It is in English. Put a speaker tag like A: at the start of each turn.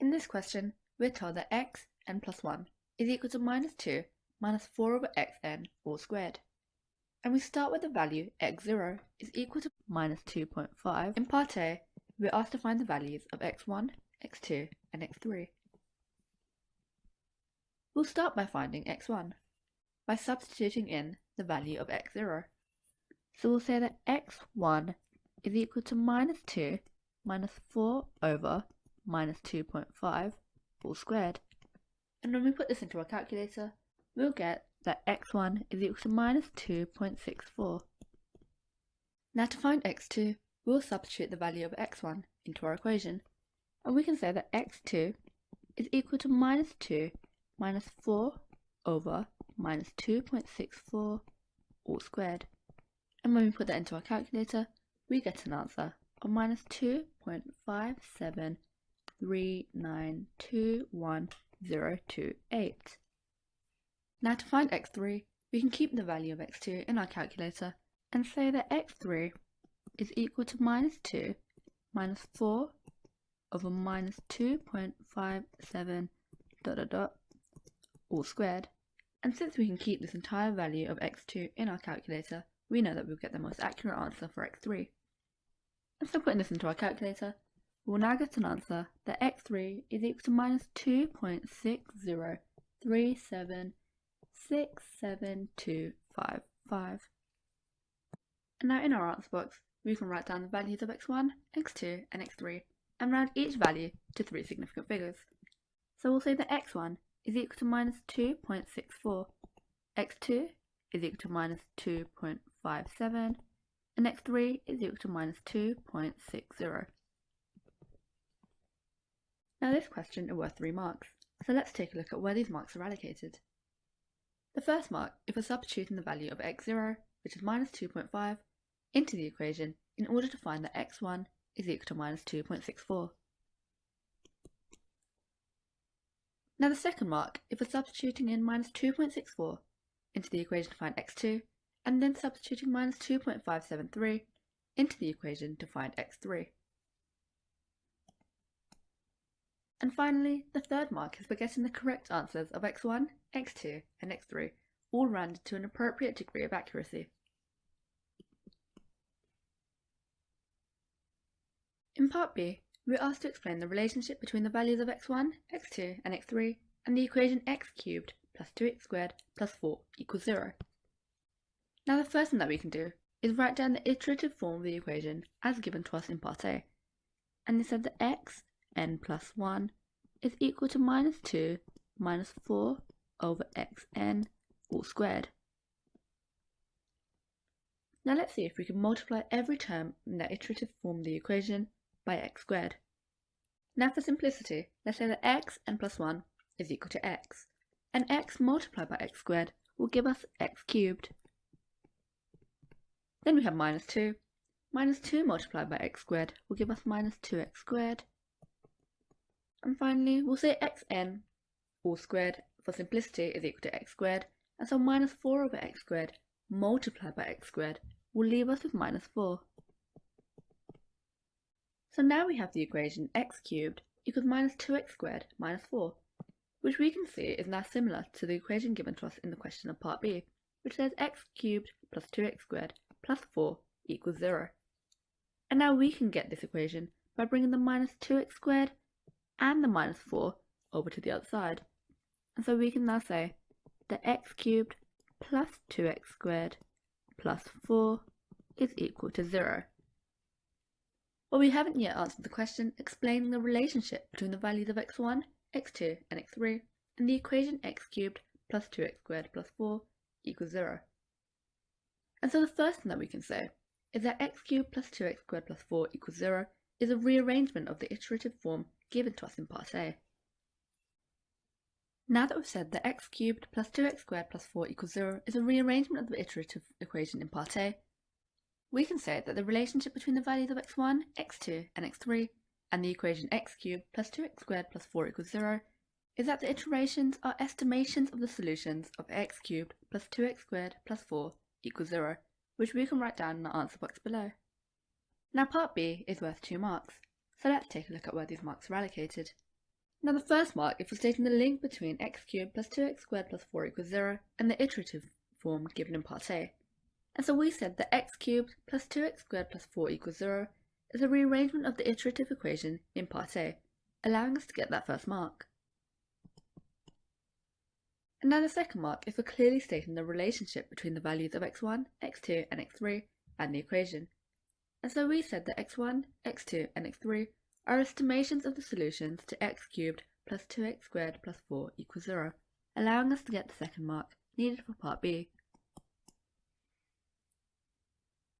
A: In this question, we're told that x n plus 1 is equal to minus 2 minus 4 over xn all squared. And we start with the value x0 is equal to minus 2.5. In part A, we're asked to find the values of x1, x2 and x3. We'll start by finding x1 by substituting in the value of x0. So we'll say that x1 is equal to minus 2 minus 4 over minus 2.5 all squared. And when we put this into our calculator, we'll get that x1 is equal to minus 2.64. Now to find x2, we'll substitute the value of x1 into our equation, and we can say that x2 is equal to minus 2 minus 4 over minus 2.64 all squared. And when we put that into our calculator, we get an answer of minus 2.573921028. Now to find x3, we can keep the value of x2 in our calculator and say that x3 is equal to minus 2 minus 4 over minus 2.57 ... all squared. And since we can keep this entire value of x2 in our calculator, we know that we'll get the most accurate answer for x3. And so putting this into our calculator, we'll now get an answer that x3 is equal to minus 2.6037672255. And now in our answer box, we can write down the values of x1, x2 and x3 and round each value to 3 significant figures. So we'll say that x1 is equal to minus 2.64, x2 is equal to minus 2.57, and x3 is equal to minus 2.60. Now this question is worth 3 marks, so let's take a look at where these marks are allocated. The first mark is for substituting the value of x0, which is minus 2.5, into the equation in order to find that x1 is equal to minus 2.64. Now the second mark is for substituting in minus 2.64 into the equation to find x2, and then substituting minus 2.573 into the equation to find x3. And finally, the third mark is for getting the correct answers of x1, x2 and x3, all rounded to an appropriate degree of accuracy. In part B, we're asked to explain the relationship between the values of x1, x2 and x3 and the equation x cubed plus 2x squared plus 4 equals 0. Now the first thing that we can do is write down the iterative form of the equation as given to us in part A. And it said that x n plus 1 is equal to minus 2 minus 4 over xn all squared. Now let's see if we can multiply every term in that iterative form of the equation by x squared. Now for simplicity, let's say that x n plus 1 is equal to x, and x multiplied by x squared will give us x cubed. Then we have minus 2. Minus 2 multiplied by x squared will give us minus 2x squared. And finally, we'll say xn all squared for simplicity is equal to x squared, and so minus 4 over x squared multiplied by x squared will leave us with minus 4. So now we have the equation x cubed equals minus 2x squared minus 4, which we can see is now similar to the equation given to us in the question of part B, which says x cubed plus 2x squared plus 4 equals 0. And now we can get this equation by bringing the minus 2x squared and the minus 4 over to the other side. And so we can now say that x cubed plus 2x squared plus 4 is equal to 0. Well, we haven't yet answered the question explaining the relationship between the values of x1, x2 and x3 and the equation x cubed plus 2x squared plus 4 equals 0. And so the first thing that we can say is that x cubed plus 2x squared plus 4 equals 0 is a rearrangement of the iterative form given to us in part A. Now that we've said that x cubed plus 2x squared plus 4 equals 0 is a rearrangement of the iterative equation in part A, we can say that the relationship between the values of x1, x2 and x3 and the equation x cubed plus 2x squared plus 4 equals 0 is that the iterations are estimations of the solutions of x cubed plus 2x squared plus 4 equals 0, which we can write down in the answer box below. Now part B is worth 2 marks, so let's take a look at where these marks are allocated. Now the first mark is for stating the link between x cubed plus 2x squared plus 4 equals 0 and the iterative form given in part A. And so we said that x cubed plus 2x squared plus 4 equals 0 is a rearrangement of the iterative equation in part A, allowing us to get that first mark. And now the second mark is for clearly stating the relationship between the values of x1, x2 and x3 and the equation. And so we said that x1, x2 and x3 are estimations of the solutions to x cubed plus 2x squared plus 4 equals 0, allowing us to get the second mark needed for part B.